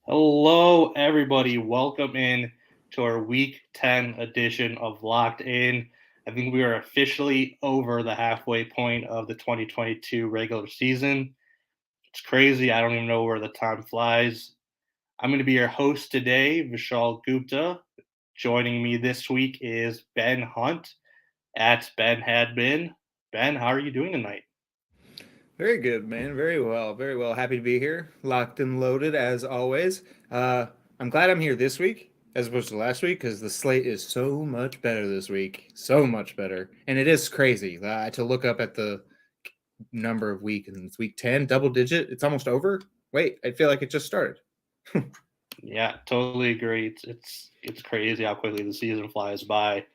Hello, everybody. Welcome in to our Week 10 edition of Locked In. I think we are officially over the halfway point of the 2022 regular season. It's crazy. I don't even know where the time flies. I'm going to be your host today, Vishaal Gupta. Joining me this week is Ben Hunt at Ben Had Been. Ben, how are you doing tonight? Very good, man. Very well. Very well. Happy to be here. Locked and loaded as always. I'm glad I'm here this week as opposed to last week because the slate is so much better this week. So much better. And it is crazy to look up at the number of week and it's week 10, double digit. It's almost over. Wait, I feel like it just started. Yeah, totally agree. It's crazy how quickly the season flies by.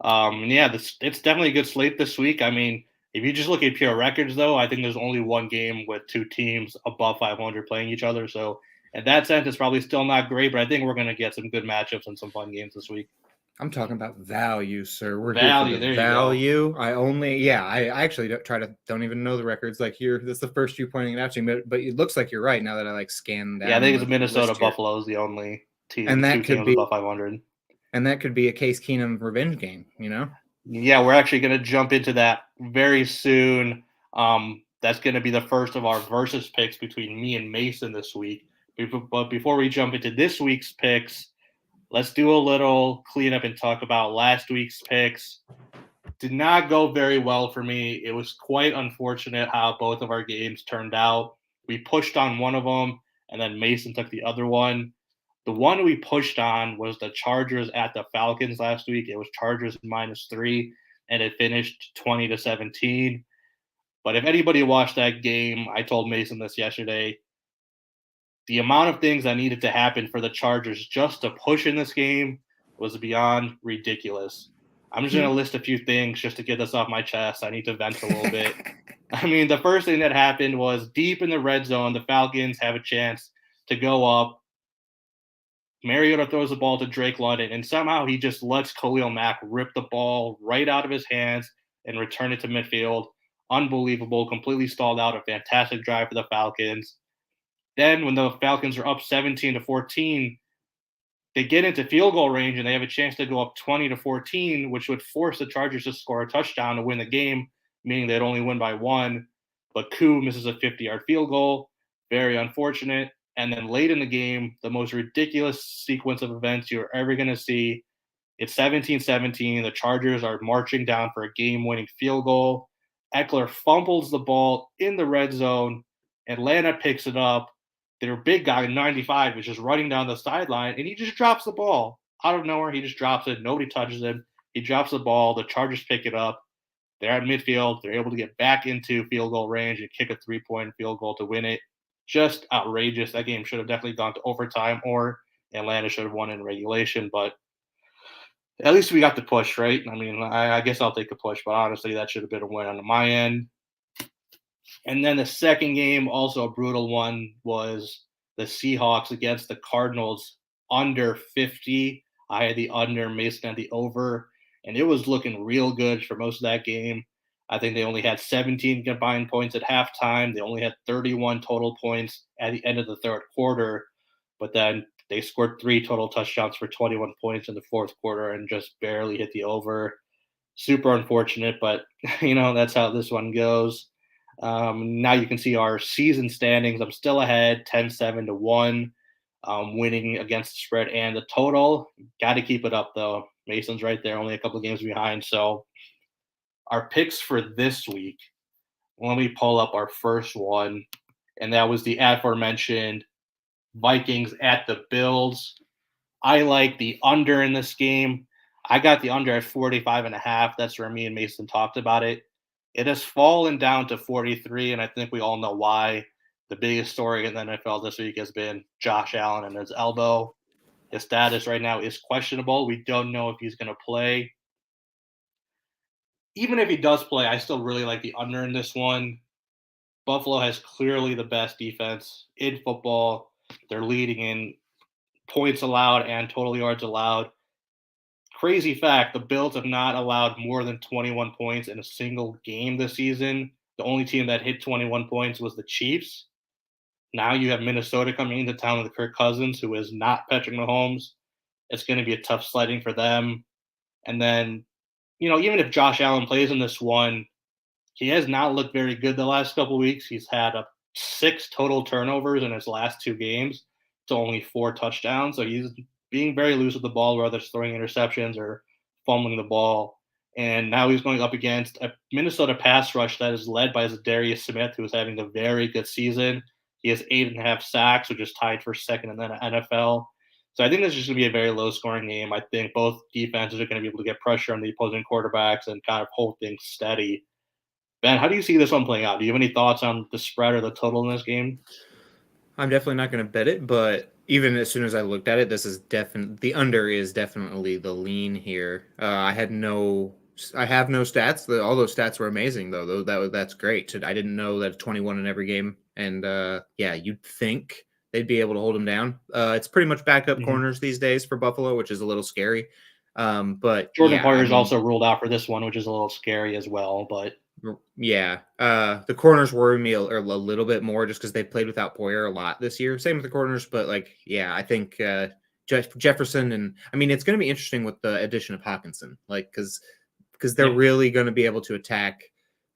Yeah, it's definitely a good slate this week. I mean, if you just look at pure records, though, I think there's only one game with two teams above 500 playing each other. So, in that sense, it's probably still not great, but I think we're going to get some good matchups and some fun games this week. I'm talking about value, sir. We're here for the Value, there you go. value. I actually don't even know the records. Like here, this is the first you pointing it out to me, but it looks like you're right now that I like scan Yeah, I down think it's the Minnesota list here. Buffalo is the only And two that could teams be above 500. and that could be a Case Keenum revenge game, you know? Yeah, we're actually going to jump into that very soon. That's going to be the first of our versus picks between me and Mason this week. But before we jump into this week's picks, let's do a little cleanup and talk about last week's picks. Did not go very well for me. It was quite unfortunate how both of our games turned out. We pushed on one of them, and then Mason took the other one. The one we pushed on was the Chargers at the Falcons last week. It was Chargers -3, and it finished 20-17. But if anybody watched that game, I told Mason this yesterday. The amount of things that needed to happen for the Chargers just to push in this game was beyond ridiculous. I'm just going to list a few things just to get this off my chest. I need to vent a little bit. I mean, the first thing that happened was deep in the red zone, the Falcons have a chance to go up. Mariota throws the ball to Drake London, and somehow he just lets Khalil Mack rip the ball right out of his hands and return it to midfield. Unbelievable, completely stalled out a fantastic drive for the Falcons. Then, when the Falcons are up 17-14, they get into field goal range and they have a chance to go up 20-14, which would force the Chargers to score a touchdown to win the game, meaning they'd only win by one. But Koo misses a 50-yard field goal. Very unfortunate. And then late in the game, the most ridiculous sequence of events you're ever going to see. It's 17-17. The Chargers are marching down for a game-winning field goal. Eckler fumbles the ball in the red zone. Atlanta picks it up. Their big guy, 95, is just running down the sideline, and he just drops the ball out of nowhere. He just drops it. Nobody touches him. He drops the ball. The Chargers pick it up. They're at midfield. They're able to get back into field goal range and kick a three-point field goal to win it. Just outrageous. That game should have definitely gone to overtime, or Atlanta should have won in regulation. But at least we got the push, right? I mean, I guess I'll take the push, but honestly, that should have been a win on my end. And then the second game, also a brutal one, was the Seahawks against the Cardinals under 50. I had the under, Mason had the over, and it was looking real good for most of that game. I think they only had 17 combined points at halftime. They only had 31 total points at the end of the third quarter, but then they scored three total touchdowns for 21 points in the fourth quarter and just barely hit the over. Super unfortunate, but that's how this one goes. Now you can see our season standings. I'm still ahead 10-7 to 1, winning against the spread and the total. Got to keep it up, though. Mason's right there, only a couple of games behind. So, our picks for this week, let me pull up our first one, and that was the aforementioned Vikings at the Bills. I like the under in this game. I got the under at 45.5. That's where me and Mason talked about it. It has fallen down to 43, and I think we all know why. The biggest story in the NFL this week has been Josh Allen and his elbow. His status right now is questionable. We don't know if he's going to play. Even if he does play, I still really like the under in this one. Buffalo has clearly the best defense in football. They're leading in points allowed and total yards allowed. Crazy fact, the Bills have not allowed more than 21 points in a single game this season. The only team that hit 21 points was the Chiefs. Now you have Minnesota coming into town with Kirk Cousins, who is not Patrick Mahomes. It's going to be a tough sledding for them. And then, even if Josh Allen plays in this one, he has not looked very good the last couple of weeks. He's had 6 total turnovers in his last 2 games to only 4 touchdowns. So he's being very loose with the ball, whether it's throwing interceptions or fumbling the ball. And now he's going up against a Minnesota pass rush that is led by Darius Smith, who is having a very good season. He has 8.5 sacks, which is tied for second in the NFL. So I think this is just going to be a very low-scoring game. I think both defenses are going to be able to get pressure on the opposing quarterbacks and kind of hold things steady. Ben, how do you see this one playing out? Do you have any thoughts on the spread or the total in this game? I'm definitely not going to bet it, but even as soon as I looked at it, this is definitely the under is definitely the lean here. I have no stats. All those stats were amazing though. That's great. I didn't know that 21 in every game, and yeah, you'd think they'd be able to hold them down. It's pretty much backup corners these days for Buffalo, which is a little scary. But Jordan yeah, Poyer's also ruled out for this one, which is a little scary as well. But yeah, the corners worry me a little bit more just because they played without Poyer a lot this year. Same with the corners, but yeah, I think Jefferson and it's going to be interesting with the addition of Hawkinson, because they're really going to be able to attack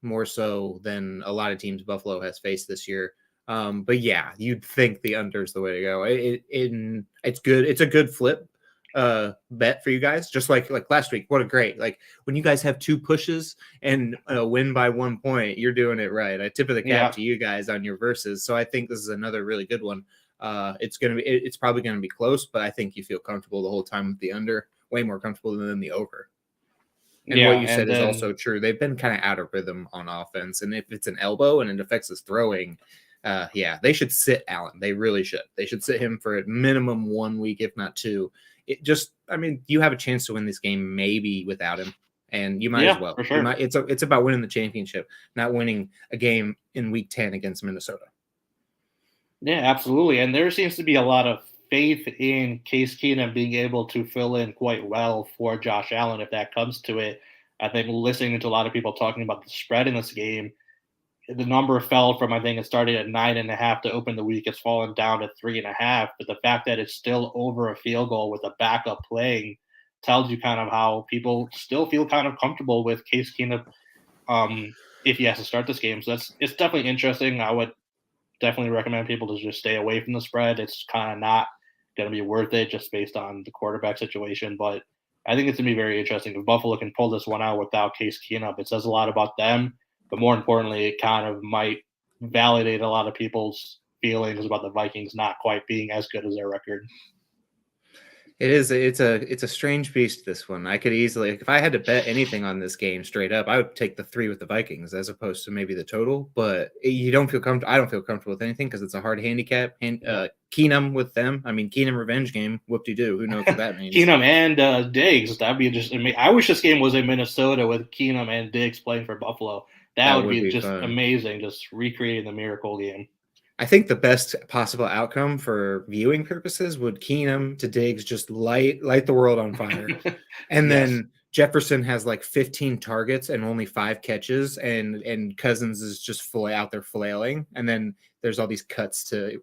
more so than a lot of teams Buffalo has faced this year. But yeah, you'd think the under is the way to go. It's good. It's a good flip bet for you guys, just like last week. What a great, when you guys have 2 pushes and win by 1 point, you're doing it right. I tip of the cap to you guys on your verses. So I think this is another really good one. It's probably gonna be close, but I think you feel comfortable the whole time with the under, way more comfortable than the over. And what you said is also true. They've been kind of out of rhythm on offense, and if it's an elbow and it affects his throwing, they should sit Allen. They really should. They should sit him for at minimum 1 week, if not 2. You have a chance to win this game maybe without him, and you might as well. For sure. It's about winning the championship, not winning a game in week 10 against Minnesota. Yeah, absolutely. And there seems to be a lot of faith in Case Keenum being able to fill in quite well for Josh Allen if that comes to it. I think listening to a lot of people talking about the spread in this game, the number fell from, I think it started at 9.5 to open the week. It's fallen down to 3.5. But the fact that it's still over a field goal with a backup playing tells you kind of how people still feel kind of comfortable with Case Keenum if he has to start this game. So it's definitely interesting. I would definitely recommend people to just stay away from the spread. It's kind of not going to be worth it just based on the quarterback situation. But I think it's going to be very interesting. If Buffalo can pull this one out without Case Keenum, it says a lot about them. But more importantly, it kind of might validate a lot of people's feelings about the Vikings not quite being as good as their record. It is. It's a strange beast, this one. I could easily, if I had to bet anything on this game straight up, I would take the 3 with the Vikings as opposed to maybe the total. But you don't feel comfortable. I don't feel comfortable with anything because it's a hard handicap. And Keenum with them. Keenum revenge game. Whoop-de-doo. Who knows what that means? Keenum and Diggs. That'd be just. I wish this game was in Minnesota with Keenum and Diggs playing for Buffalo. That would be just fun. Amazing. Just recreating the miracle game. I think the best possible outcome for viewing purposes would Keenum to Diggs just light the world on fire. And then Jefferson has 15 targets and only 5 catches, and Cousins is just out there flailing. And then there's all these cuts to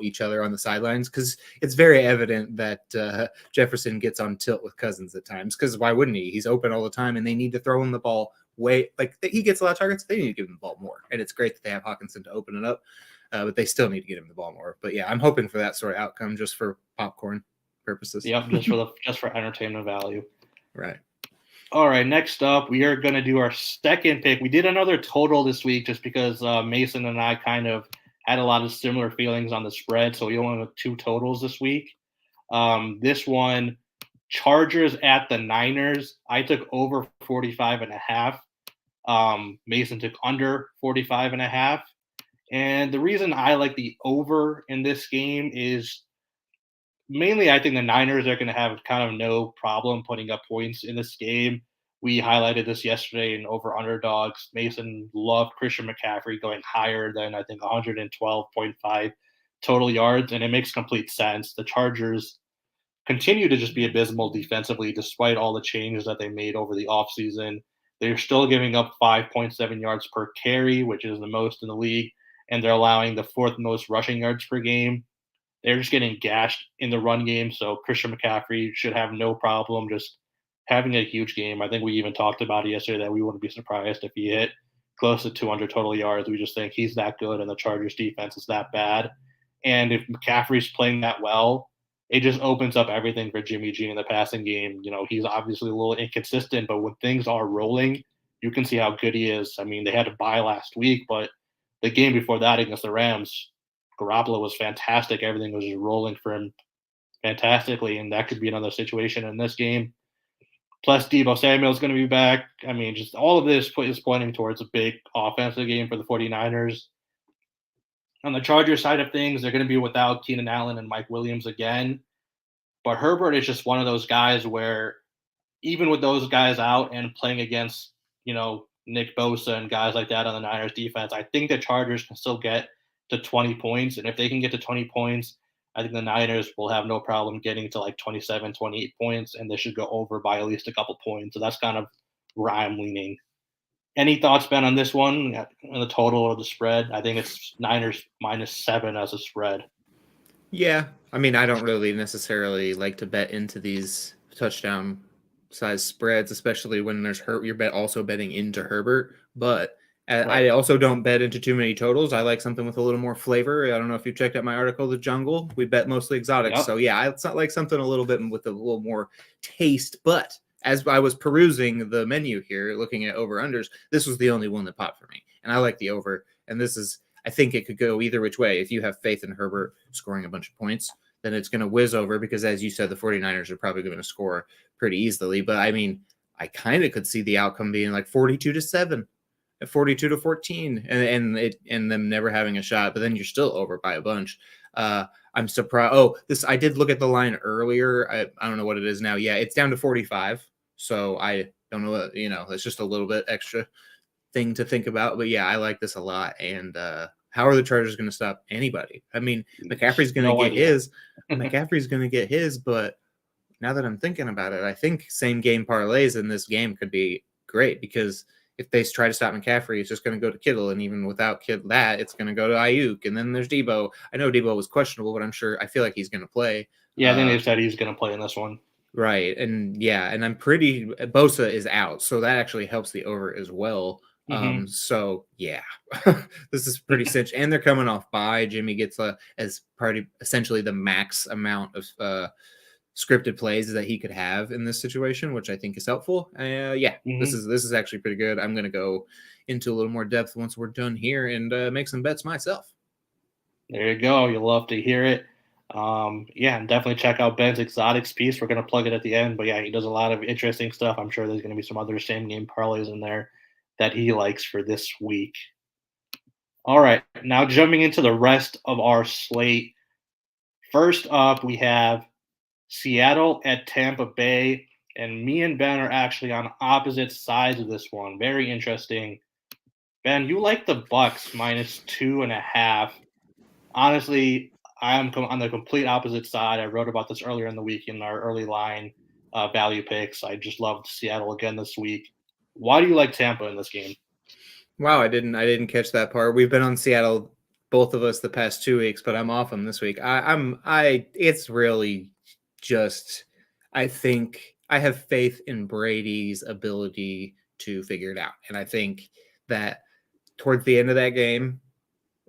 each other on the sidelines because it's very evident that Jefferson gets on tilt with Cousins at times, because why wouldn't he? He's open all the time and they need to throw him the ball he gets a lot of targets. They need to give him the ball more. And it's great that they have Hawkinson to open it up. But they still need to get him the ball more. But yeah, I'm hoping for that sort of outcome just for popcorn purposes. Yep, just for entertainment value. Right. All right, next up, we are going to do our second pick. We did another total this week just because Mason and I kind of had a lot of similar feelings on the spread, so we only have 2 totals this week. This one, Chargers at the Niners. I took over 45.5. Mason took under 45.5. And the reason I like the over in this game is mainly I think the Niners are going to have kind of no problem putting up points in this game. We highlighted this yesterday in over underdogs. Mason loved Christian McCaffrey going higher than, I think, 112.5 total yards, and it makes complete sense. The Chargers continue to just be abysmal defensively despite all the changes that they made over the offseason. They're still giving up 5.7 yards per carry, which is the most in the league. and they're allowing the fourth most rushing yards per game. They're just getting gashed in the run game, so Christian McCaffrey should have no problem just having a huge game. I think we even talked about it yesterday that we wouldn't be surprised if he hit close to 200 total yards. We just think he's that good, and the Chargers defense is that bad. And if McCaffrey's playing that well, it just opens up everything for Jimmy G in the passing game. He's obviously a little inconsistent, but when things are rolling, you can see how good he is. I mean, they had to bye last week, but the game before that against the Rams, Garoppolo was fantastic. Everything was just rolling for him fantastically, and that could be another situation in this game. Plus, Deebo Samuel is going to be back. I mean, just all of this is pointing towards a big offensive game for the 49ers. On the Chargers side of things, they're going to be without Keenan Allen and Mike Williams again. But Herbert is just one of those guys where even with those guys out and playing against, Nick Bosa and guys like that on the Niners defense, I think the Chargers can still get to 20 points. And if they can get to 20 points, I think the Niners will have no problem getting to like 27, 28 points, and they should go over by at least a couple points. So that's kind of where I'm leaning. Any thoughts, Ben, on this one, on the total or the spread? I think it's Niners -7 as a spread. Yeah, I mean, I don't really necessarily like to bet into these touchdown size spreads, especially when there's you're also betting into Herbert. But Right. I also don't bet into too many totals. I like something with a little more flavor. I don't know if you checked out my article, The Jungle. We bet mostly exotics. Yep. So yeah, it's not like something a little bit with a little more taste. But as I was perusing the menu here, looking at over-unders, this was the only one that popped for me. And I like the over. And I think it could go either which way. If you have faith in Herbert scoring a bunch of points, then it's going to whiz over because, as you said, the 49ers are probably going to score pretty easily. But I mean, I kind of could see the outcome being like 42-7, 42-14, and them never having a shot. But then you're still over by a bunch. I'm surprised. I did look at the line earlier. I don't know what it is now. Yeah, it's down to 45. So I don't know what, it's just a little bit extra thing to think about. But yeah, I like this a lot. And how are the Chargers going to stop anybody? I mean, McCaffrey's going to get his. McCaffrey's going to get his. But now that I'm thinking about it, I think same game parlays in this game could be great because if they try to stop McCaffrey, it's just going to go to Kittle. And even without that, it's going to go to Ayuk. And then there's Deebo. I know Deebo was questionable, but I feel like he's going to play. Yeah, I think they said he's going to play in this one. Right. And yeah, and Bosa is out. So that actually helps the over as well. Mm-hmm. So yeah, this is pretty cinch. And they're coming off bye. Jimmy gets essentially the max amount of scripted plays that he could have in this situation, which I think is helpful. Mm-hmm. This is actually pretty good. I'm going to go into a little more depth once we're done here and make some bets myself. There you go. You'll love to hear it. And definitely check out Ben's exotics piece. We're going to plug it at the end, but yeah, he does a lot of interesting stuff. I'm sure there's going to be some other same game parlays in there that he likes for this week. All right, now jumping into the rest of our slate. First up, we have Seattle at Tampa Bay, and me and Ben are actually on opposite sides of this one. Very interesting. Ben, you like the Bucks -2.5. Honestly, I am on the complete opposite side. I wrote about this earlier in the week in our early line value picks. I just loved Seattle again this week. Why do you like Tampa in this game? Wow, I didn't catch that part. We've been on Seattle, both of us, the past 2 weeks, but I'm off them this week. It's really just, I think I have faith in Brady's ability to figure it out. And I think that towards the end of that game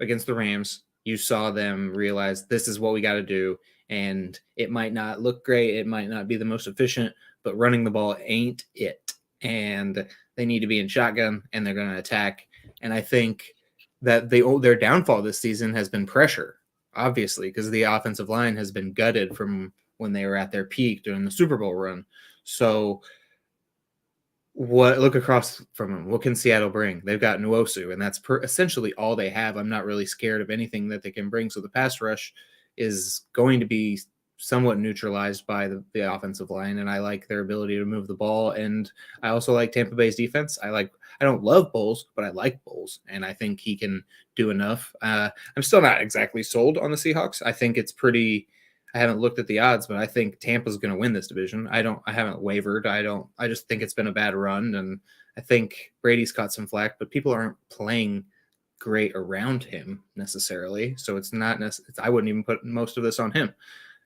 against the Rams, you saw them realize this is what we got to do. And it might not look great. It might not be the most efficient, but running the ball ain't it. And they need to be in shotgun and they're going to attack. And I think that their downfall this season has been pressure, obviously, because the offensive line has been gutted from when they were at their peak during the Super Bowl run. So look across from them. What can Seattle bring? They've got Nwosu, and that's essentially all they have. I'm not really scared of anything that they can bring. So the pass rush is going to be somewhat neutralized by the offensive line, and I like their ability to move the ball. And I also like Tampa Bay's defense. I don't love Bowles, but I like Bowles, and I think he can do enough. I'm still not exactly sold on the Seahawks. I think it's pretty. I haven't looked at the odds, but I think Tampa's going to win this division. I haven't wavered. I just think it's been a bad run, and I think Brady's caught some flack, but people aren't playing great around him necessarily. So it's not I wouldn't even put most of this on him.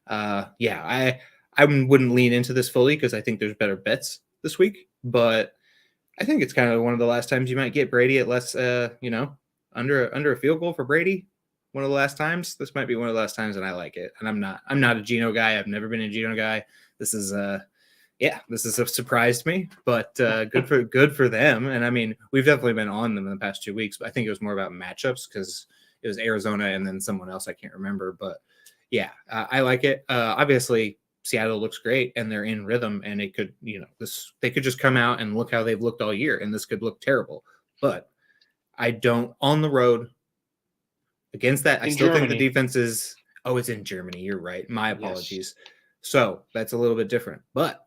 I wouldn't lean into this fully because I think there's better bets this week, but I think it's kind of one of the last times you might get Brady at less, under a field goal for Brady. One of the last times. This might be one of the last times, and I like it. And I'm not a Geno guy. I've never been a Geno guy. This is this is a surprise to me, but good for them. And I mean, we've definitely been on them in the past 2 weeks, but I think it was more about matchups because it was Arizona and then someone else I can't remember. But yeah, I like it. Obviously, Seattle looks great and they're in rhythm, and it could, they could just come out and look how they've looked all year, and this could look terrible. But I don't on the road against that. I still think the defense is. Oh, it's in Germany. You're right. My apologies. Yes. So that's a little bit different, but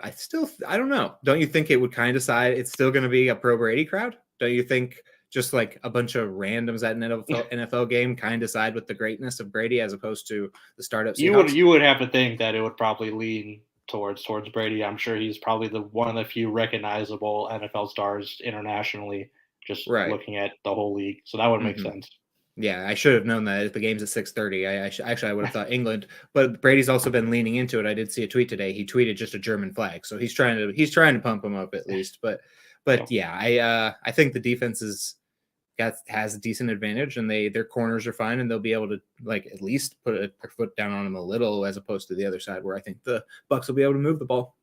I don't know. Don't you think it would kind of decide it's still going to be a pro Brady crowd? Don't you think just like a bunch of randoms at an NFL game kind of decide with the greatness of Brady as opposed to the startup Seahawks? You would have to think that it would probably lean towards Brady. I'm sure he's probably one of the few recognizable NFL stars internationally, just looking at the whole league. So that would make sense. Yeah, I should have known that. If the game's at 6:30, I would have thought England. But Brady's also been leaning into it. I did see a tweet today. He tweeted just a German flag, so he's trying to pump him up at least. But I think the defense has a decent advantage, and their corners are fine, and they'll be able to at least put their foot down on them a little, as opposed to the other side where I think the Bucs will be able to move the ball.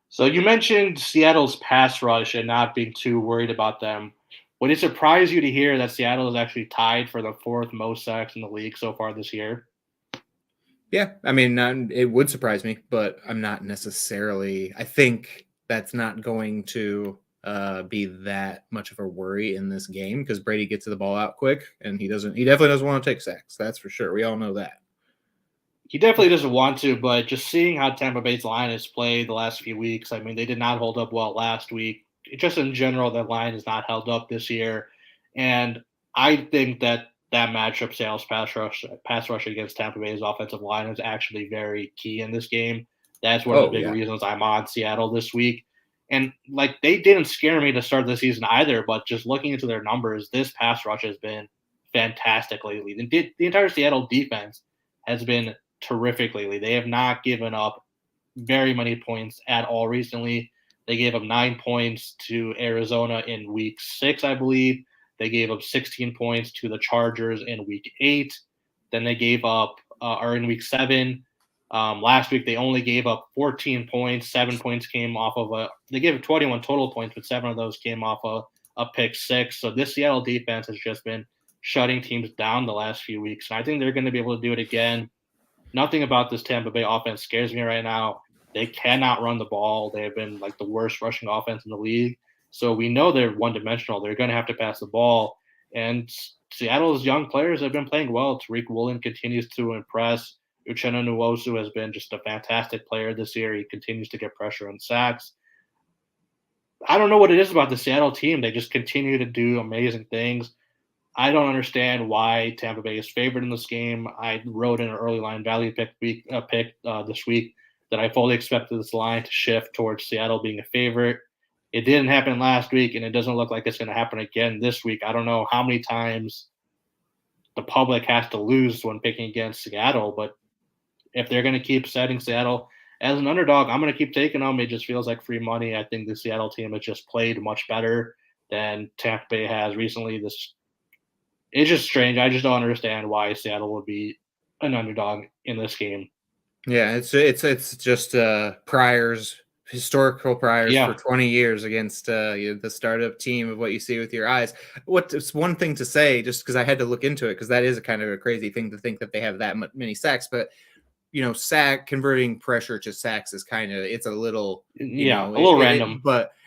So you mentioned Seattle's pass rush and not being too worried about them. Would it surprise you to hear that Seattle is actually tied for the 4th most sacks in the league so far this year? Yeah, I mean, it would surprise me, but I'm not necessarily. I think that's not going to be that much of a worry in this game because Brady gets the ball out quick, and he definitely doesn't want to take sacks. That's for sure. We all know that. He definitely doesn't want to, but just seeing how Tampa Bay's line has played the last few weeks, I mean, they did not hold up well last week. Just in general, the line has not held up this year. And I think that matchup, Seattle's pass rush against Tampa Bay's offensive line is actually very key in this game. That's one of the big reasons I'm on Seattle this week. And they didn't scare me to start the season either, but just looking into their numbers, this pass rush has been fantastic lately. The entire Seattle defense has been terrific lately. They have not given up very many points at all recently. They gave up 9 points to Arizona in week 6, I believe. They gave up 16 points to the Chargers in week 8. Then they gave up, or in week 7. Last week, they only gave up 14 points. 7 points came off of they gave up 21 total points, but 7 of those came off of a pick 6. So this Seattle defense has just been shutting teams down the last few weeks. And I think they're going to be able to do it again. Nothing about this Tampa Bay offense scares me right now. They cannot run the ball. They have been the worst rushing offense in the league. So we know they're one-dimensional. They're going to have to pass the ball. And Seattle's young players have been playing well. Tariq Woolen continues to impress. Uchenna Nwosu has been just a fantastic player this year. He continues to get pressure on sacks. I don't know what it is about the Seattle team. They just continue to do amazing things. I don't understand why Tampa Bay is favored in this game. I wrote in an early line value pick this week that I fully expected this line to shift towards Seattle being a favorite. It didn't happen last week, and it doesn't look like it's going to happen again this week. I don't know how many times the public has to lose when picking against Seattle, but if they're going to keep setting Seattle as an underdog, I'm going to keep taking them. It just feels like free money. I think the Seattle team has just played much better than Tampa Bay has recently. It's just strange. I just don't understand why Seattle would be an underdog in this game. Yeah, it's just historical priors for 20 years against the startup team of what you see with your eyes. It's one thing to say, just because I had to look into it, because that is a kind of a crazy thing to think that they have that many sacks, but sack converting pressure to sacks is it's a little a little random.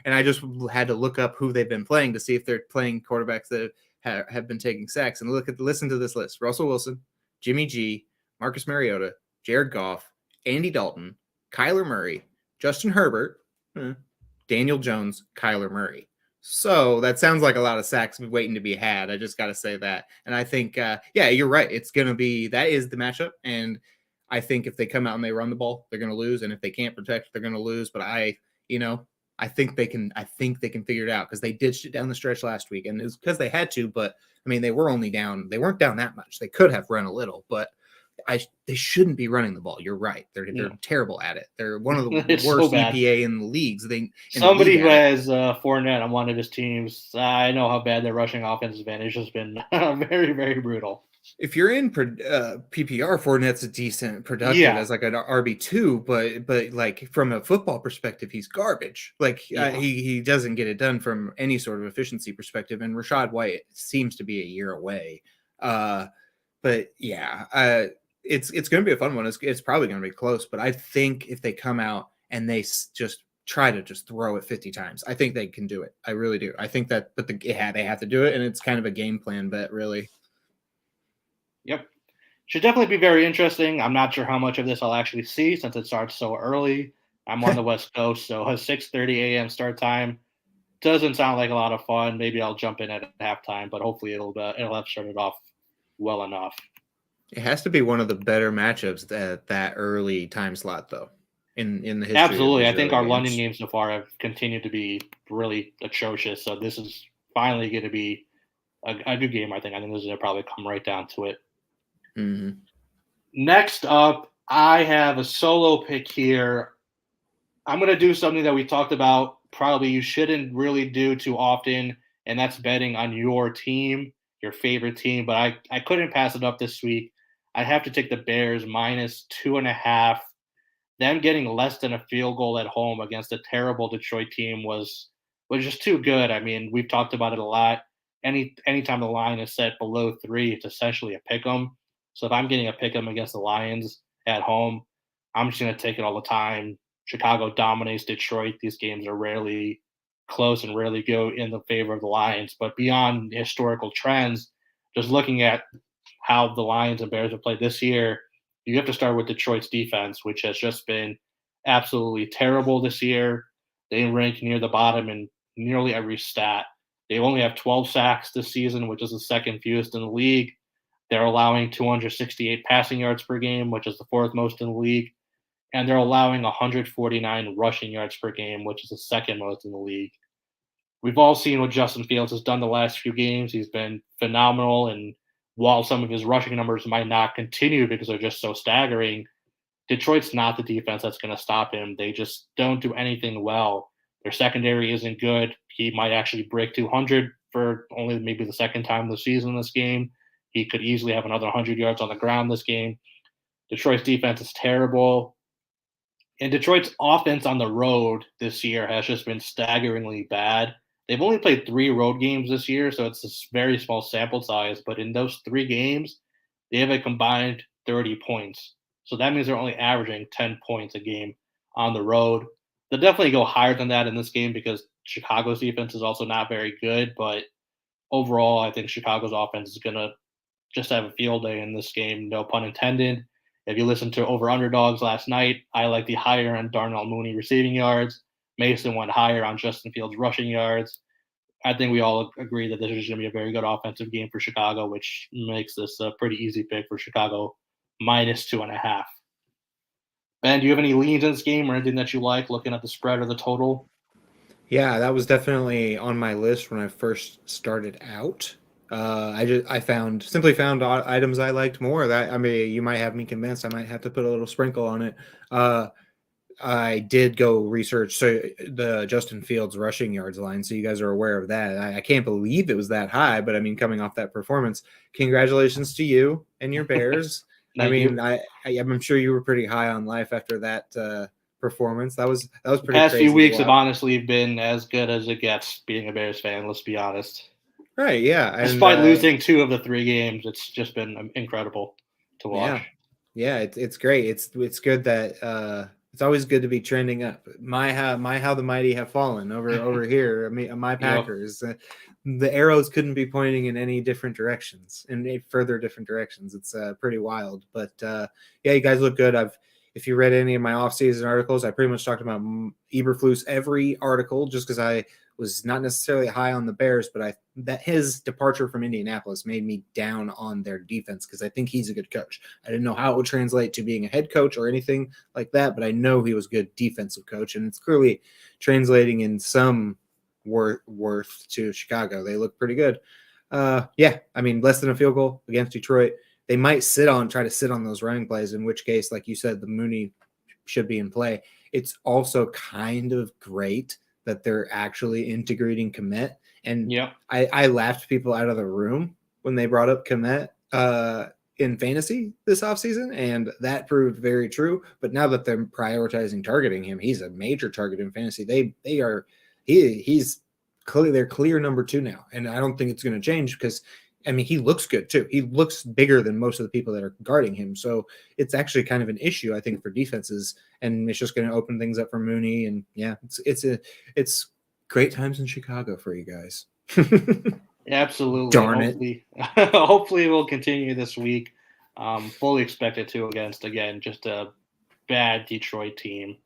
And I just had to look up who they've been playing to see if they're playing quarterbacks that have been taking sacks, and listen to this list: Russell Wilson, Jimmy G, Marcus Mariota, Jared Goff, Andy Dalton, Kyler Murray, Justin Herbert, Daniel Jones, Kyler Murray. So that sounds like a lot of sacks waiting to be had. I just got to say that. And I think, you're right. It's going to be, that is the matchup. And I think if they come out and they run the ball, they're going to lose. And if they can't protect, they're going to lose. But I think they can figure it out because they ditched it down the stretch last week, and it's because they had to. But I mean, they weren't down that much. They could have run a little, but they shouldn't be running the ball. You're right. They're terrible at it. They're one of the worst so EPA in the leagues. Somebody who has Fournette on one of his teams, I know how bad their rushing offense has been. It's just been very, very brutal. If you're in PPR, Fournette's a decent productive as like an RB2, but like from a football perspective, he's garbage. Like he doesn't get it done from any sort of efficiency perspective. And Rachaad White seems to be a year away. But yeah, it's going to be a fun one. It's probably going to be close, but I think if they come out and they just try to just throw it 50 times, I think they can do it. I really do. I think that, but they have to do it, and it's kind of a game plan bet, really. Yep. Should definitely be very interesting. I'm not sure how much of this I'll actually see since it starts so early. I'm on the West Coast, so a 6:30 a.m. start time doesn't sound like a lot of fun. Maybe I'll jump in at halftime, but hopefully it'll have started off well enough. It has to be one of the better matchups at that early time slot, though. In the history, absolutely, I think our London games so far have continued to be really atrocious. So this is finally going to be a good game. I think this is going to probably come right down to it. Mm-hmm. Next up, I have a solo pick here. I'm going to do something that we talked about probably you shouldn't really do too often, and that's betting on your team, your favorite team. But I couldn't pass it up this week. I have to take the Bears -2.5. Them getting less than a field goal at home against a terrible Detroit team was just too good. I mean, we've talked about it a lot. Anytime the line is set below 3, it's essentially a pick 'em. So if I'm getting a pick 'em against the Lions at home, I'm just going to take it all the time. Chicago dominates Detroit. These games are rarely close and rarely go in the favor of the Lions. But beyond historical trends, just looking at how the Lions and Bears have played this year, you have to start with Detroit's defense, which has just been absolutely terrible this year. They rank near the bottom in nearly every stat. They only have 12 sacks this season, which is the second fewest in the league. They're allowing 268 passing yards per game, which is the fourth most in the league. And they're allowing 149 rushing yards per game, which is the second most in the league. We've all seen what Justin Fields has done the last few games. He's been phenomenal. And while some of his rushing numbers might not continue because they're just so staggering, Detroit's not the defense that's going to stop him. They just don't do anything well. Their secondary isn't good. He might actually break 200 for only maybe the second time this season in this game. He could easily have another 100 yards on the ground this game. Detroit's defense is terrible. And Detroit's offense on the road this year has just been staggeringly bad. They've only played 3 road games this year, so it's a very small sample size. But in those 3 games, they have a combined 30 points. So that means they're only averaging 10 points a game on the road. They'll definitely go higher than that in this game because Chicago's defense is also not very good. But overall, I think Chicago's offense is going to just have a field day in this game, no pun intended. If you listen to Over Underdogs last night, I like the higher on Darnell Mooney receiving yards. Mason went higher on Justin Fields rushing yards. I think we all agree that this is going to be a very good offensive game for Chicago, which makes this a pretty easy pick for Chicago -2.5. Ben, do you have any leans in this game or anything that you like looking at the spread or the total? Yeah, that was definitely on my list when I first started out. I simply found items I liked more. You might have me convinced. I might have to put a little sprinkle on it. I did go research the Justin Fields rushing yards line, so you guys are aware of that. I can't believe it was that high, but I mean, coming off that performance, congratulations to you and your Bears. I'm sure you were pretty high on life after that performance. That was pretty. The past few weeks have honestly been as good as it gets being a Bears fan. Let's be honest. Right, yeah. Despite losing 2 of the 3 games, it's just been incredible to watch. Yeah, it's great. It's good that it's always good to be trending up. How the mighty have fallen over here. I mean, my Packers. Yep. The arrows couldn't be pointing in any different directions, in further different directions. It's pretty wild. But yeah, you guys look good. If you read any of my off-season articles, I pretty much talked about Eberflus every article just because I was not necessarily high on the Bears, but that his departure from Indianapolis made me down on their defense because I think he's a good coach. I didn't know how it would translate to being a head coach or anything like that, but I know he was a good defensive coach, and it's clearly translating in some worth to Chicago. They look pretty good. Yeah, I mean, less than a field goal against Detroit. They might try to sit on those running plays, in which case, like you said, the Mooney should be in play. It's also kind of great that they're actually integrating Komet. And I laughed people out of the room when they brought up Komet in fantasy this offseason, and that proved very true. But now that they're prioritizing targeting him, he's a major target in fantasy. He's clearly their clear number 2 now, and I don't think it's going to change because I mean he looks good too. He looks bigger than most of the people that are guarding him, so it's actually kind of an issue I think for defenses, and it's just going to open things up for Mooney. And yeah, it's great times in Chicago for you guys. Absolutely. Darn it. Hopefully it will continue this week. Fully expect it to against, again, just a bad Detroit team.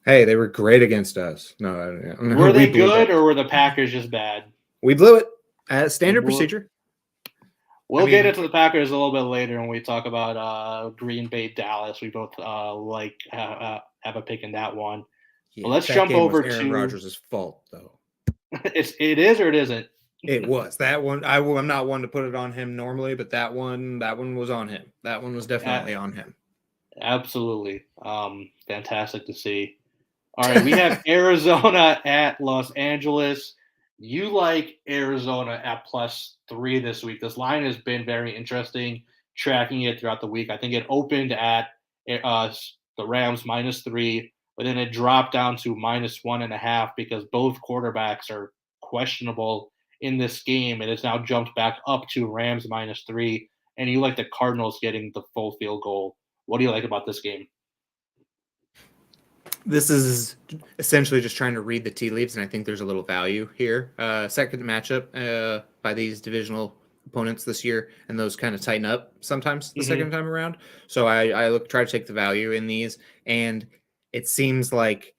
Hey, they were great against us. No, were they good or were the Packers just bad? We blew it. Standard procedure. We'll get into the Packers a little bit later when we talk about Green Bay, Dallas. We both have a pick in that one. Yeah, but let's jump over to Aaron Rodgers' fault, though. It is or it isn't. It was that one. I'm not one to put it on him normally, but that one was on him. That one was definitely on him. Absolutely. Fantastic to see. All right, we have Arizona at Los Angeles. You like Arizona at +3 this week. This line has been very interesting, tracking it throughout the week. I think it opened at the Rams -3, but then it dropped down to -1.5 because both quarterbacks are questionable in this game. It has now jumped back up to Rams -3, and you like the Cardinals getting the full field goal. What do you like about this game? This is essentially just trying to read the tea leaves, and I think there's a little value here. Second matchup by these divisional opponents this year, and those kind of tighten up sometimes the second time around. So I try to take the value in these, and it seems like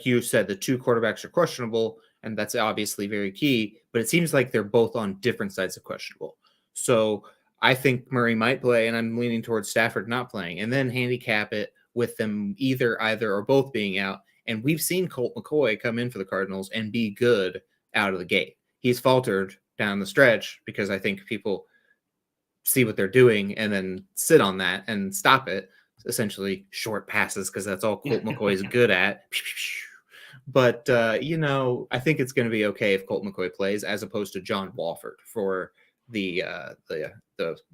you said, the 2 quarterbacks are questionable, and that's obviously very key, but it seems like they're both on different sides of questionable. So I think Murray might play, and I'm leaning towards Stafford not playing, and then handicap it with them either or both being out. And we've seen Colt McCoy come in for the Cardinals and be good out of the gate. He's faltered down the stretch because I think people see what they're doing and then sit on that and stop it. Essentially short passes, because that's all Colt McCoy is good at. But, I think it's going to be okay if Colt McCoy plays as opposed to John Walford for the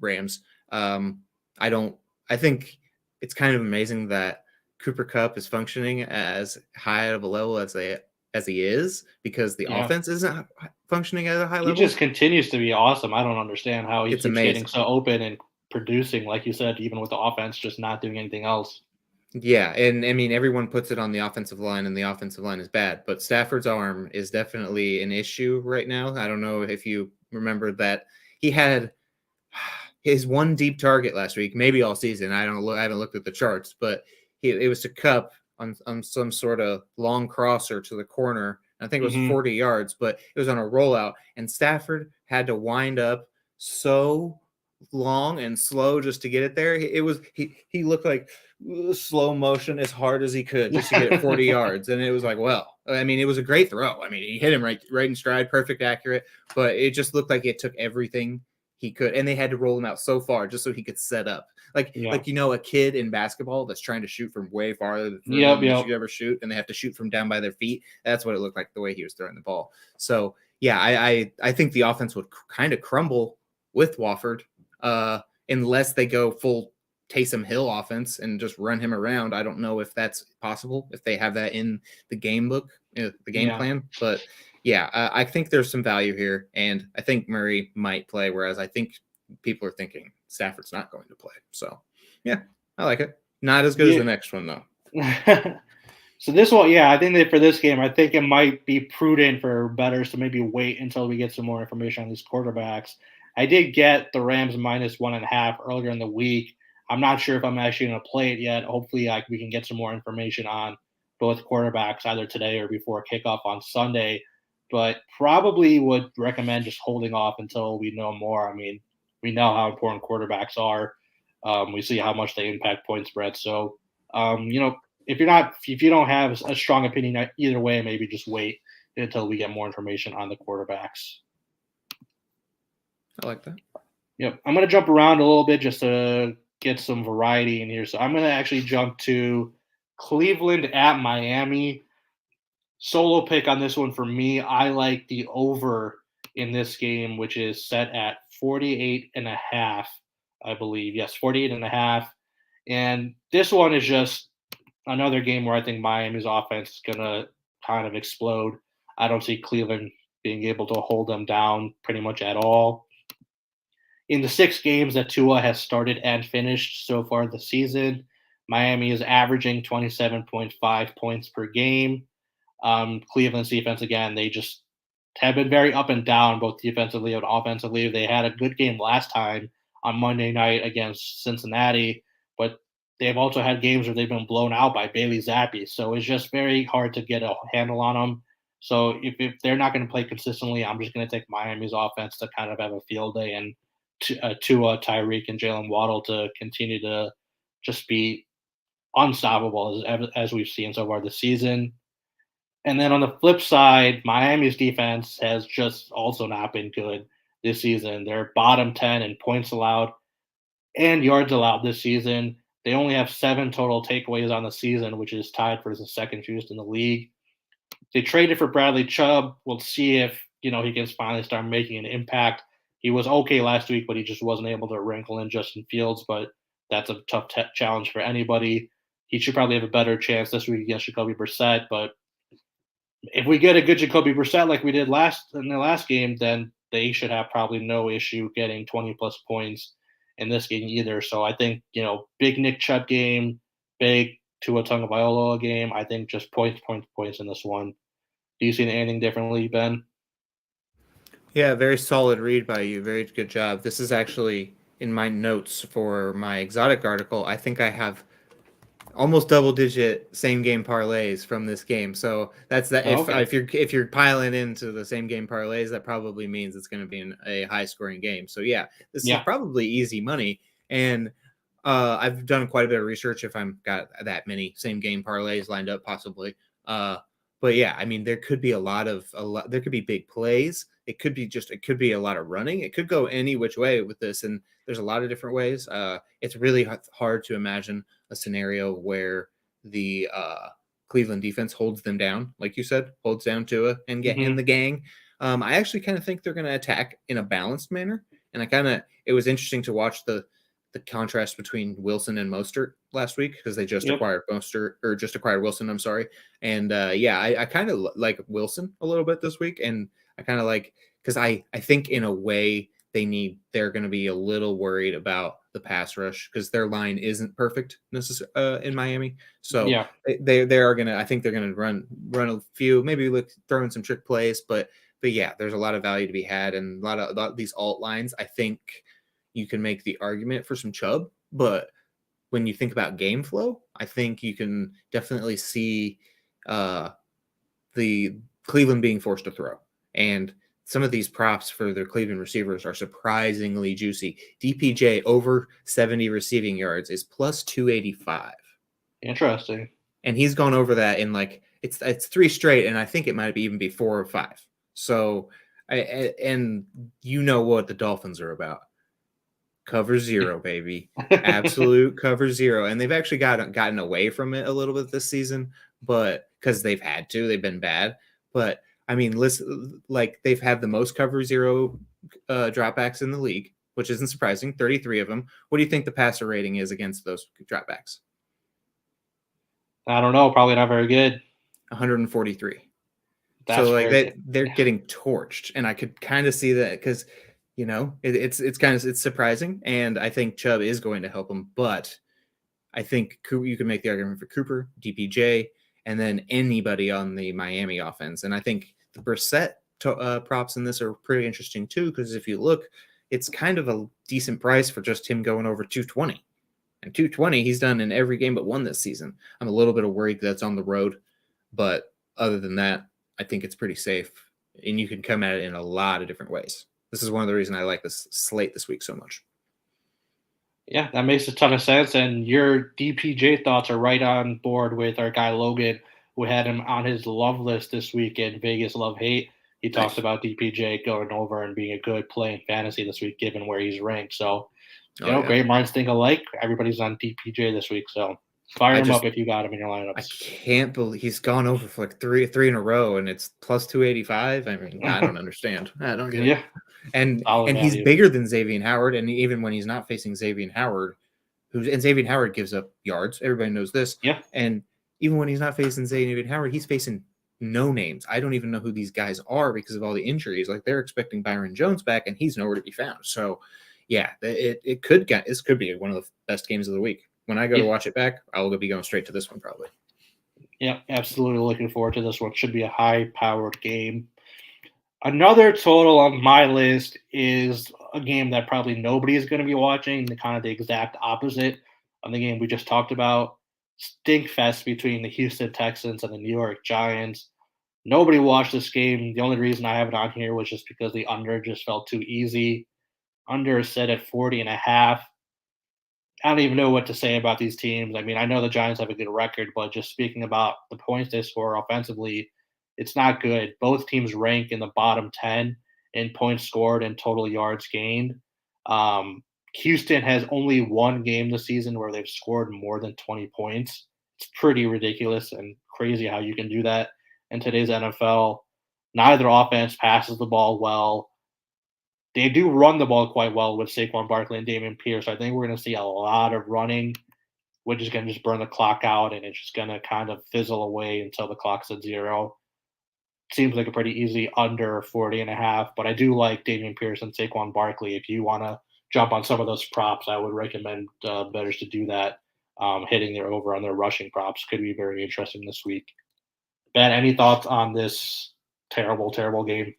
Rams. I think it's kind of amazing that Cooper Kupp is functioning as high of a level as he is, because the offense isn't functioning at a high level. He just continues to be awesome. I don't understand how he keeps getting so open and producing, like you said, even with the offense just not doing anything else. Yeah, and I mean, everyone puts it on the offensive line, and the offensive line is bad, but Stafford's arm is definitely an issue right now. I don't know if you remember that he had his one deep target last week, maybe all season. I haven't looked at the charts, but it was to Kupp on some sort of long crosser to the corner. I think it was 40 yards, but it was on a rollout, and Stafford had to wind up so long and slow just to get it there. He looked like slow motion as hard as he could just to get it 40 yards, and it was like, well, I mean, it was a great throw. I mean, he hit him right in stride, perfect, accurate, but it just looked like it took everything he could, and they had to roll him out so far just so he could set up. Like a kid in basketball that's trying to shoot from way farther than you ever shoot, and they have to shoot from down by their feet. That's what it looked like the way he was throwing the ball. So yeah, I think the offense would kind of crumble with Wofford unless they go full Taysom Hill offense and just run him around. I don't know if that's possible, if they have that in the game book, the game plan, but yeah, I think there's some value here, and I think Murray might play, whereas I think people are thinking Stafford's not going to play. So, yeah, I like it. Not as good as the next one, though. So this one, I think that for this game, I think it might be prudent for bettors to maybe wait until we get some more information on these quarterbacks. I did get the Rams -1.5 earlier in the week. I'm not sure if I'm actually going to play it yet. Hopefully, we can get some more information on both quarterbacks either today or before kickoff on Sunday. but probably would recommend just holding off until we know more. I mean, we know how important quarterbacks are. We see how much they impact point spread. So, if you don't have a strong opinion either way, maybe just wait until we get more information on the quarterbacks. I like that. Yep. I'm going to jump around a little bit just to get some variety in here. So I'm going to actually jump to Cleveland at Miami. Solo pick on this one for me. I like the over in this game, which is set at 48.5, I believe. Yes, 48.5. And this one is just another game where I think Miami's offense is going to kind of explode. I don't see Cleveland being able to hold them down pretty much at all. In the 6 games that Tua has started and finished so far this season, Miami is averaging 27.5 points per game. Cleveland's defense, again, they just have been very up and down, both defensively and offensively. They had a good game last time on Monday night against Cincinnati, but they've also had games where they've been blown out by Bailey Zappi. So it's just very hard to get a handle on them. So if they're not going to play consistently, I'm just going to take Miami's offense to kind of have a field day, and Tua, Tyreek, and Jalen Waddle to continue to just be unstoppable as we've seen so far this season. And then on the flip side, Miami's defense has just also not been good this season. They're bottom 10 in points allowed and yards allowed this season. They only have 7 total takeaways on the season, which is tied for the second fewest in the league. They traded for Bradley Chubb. We'll see if he can finally start making an impact. He was okay last week, but he just wasn't able to wrinkle in Justin Fields. But that's a tough challenge for anybody. He should probably have a better chance this week against Jacoby Brissett. But if we get a good Jacoby Brissett like we did in the last game, then they should have probably no issue getting 20 plus points in this game either. So I think big Nick Chubb game, big Tua Tagovailoa game. I think just points in this one. Do you see anything differently, Ben? Yeah, very solid read by you. Very good job. This is actually in my notes for my exotic article. I think I have almost double-digit same-game parlays from this game. So that's that. If you're piling into the same-game parlays, that probably means it's going to be a high-scoring game. So yeah, this is probably easy money. And I've done quite a bit of research if I'm got that many same-game parlays lined up, possibly. But yeah, I mean, there could be there could be big plays. It could be a lot of running. It could go any which way with this. And there's a lot of different ways. It's really hard to imagine a scenario where the Cleveland defense holds them down, like you said, holds down Tua and get in the gang. I actually kind of think they're going to attack in a balanced manner. And it was interesting to watch the contrast between Wilson and Mostert last week because they just acquired Wilson. I'm sorry. And I kind of like Wilson a little bit this week. And I kind of like, because I think in a way they're going to be a little worried about the pass rush because their line isn't perfect in Miami. So they are going to, I think they're going to run a few, maybe throw in some trick plays, but yeah, there's a lot of value to be had. And a lot of these alt lines, I think you can make the argument for some Chubb, but when you think about game flow, I think you can definitely see the Cleveland being forced to throw. And some of these props for their Cleveland receivers are surprisingly juicy. DPJ over 70 receiving yards is plus 285. Interesting. And he's gone over that in it's 3 straight, and I think it might even be 4 or 5. So, and you know what the Dolphins are about. Cover 0, baby. Absolute cover 0. And they've actually gotten away from it a little bit this season, but because they've had to, they've been bad. But I mean, listen, they've had the most cover 0 dropbacks in the league, which isn't surprising, 33 of them. What do you think the passer rating is against those dropbacks? I don't know. Probably not very good. 143. They're getting torched, and I could kind of see that because it's surprising, and I think Chubb is going to help them, but I think you can make the argument for Cooper, DPJ, and then anybody on the Miami offense. And I think the Brissett props in this are pretty interesting too, because if you look, it's kind of a decent price for just him going over 220. And 220 he's done in every game but one this season. I'm a little bit worried that's on the road, but other than that, I think it's pretty safe. and you can come at it in a lot of different ways. This is one of the reasons I like this slate this week so much. Yeah, that makes a ton of sense. And your DPJ thoughts are right on board with our guy Logan, who had him on his love list this week in Vegas Love Hate. He talked Nice. about DPJ going over and being a good play in fantasy this week, given where he's ranked. So, Oh yeah. great minds think alike. Everybody's on DPJ this week. So fire him up if you got him in your I lineups. can't believe he's gone over for like three in a row, and it's plus 285. I mean, I don't understand. I don't get it. And he's bigger than Xavier Howard, and even when he's not facing Xavier Howard, Xavier Howard gives up yards. Everybody knows this. Yeah. And even when he's not facing Xavier Howard, he's facing no names. I don't even know who these guys are because of all the injuries. Like they're expecting Byron Jones back, and he's nowhere to be found. So, yeah, it could be one of the best games of the week. When I go to watch it back, I'll be going straight to this one probably. Yeah, absolutely looking forward to this one. Should be a high-powered game. Another total on my list is a game that probably nobody is going to be watching, kind of the exact opposite of the game we just talked about. Stinkfest between the Houston Texans and the New York Giants. Nobody watched this game. The only reason I have it on here was just because the under just felt too easy. Under is set at 40.5. I don't even know what to say about these teams. I mean, I know the Giants have a good record, but just speaking about the points they score offensively, it's not good. Both teams rank in the bottom 10 in points scored and total yards gained. Houston has only one game this season where they've scored more than 20 points. It's pretty ridiculous and crazy how you can do that in today's NFL. Neither offense passes the ball well. They do run the ball quite well with Saquon Barkley and Dameon Pierce. I think we're going to see a lot of running, which is going to just burn the clock out, and it's just going to kind of fizzle away until the clock's at 0. Seems like a pretty easy under 40.5, but I do like Dameon Pierce and Saquon Barkley. If you want to jump on some of those props, I would recommend bettors to do that. Hitting their over on their rushing props could be very interesting this week. Ben, any thoughts on this terrible, terrible game?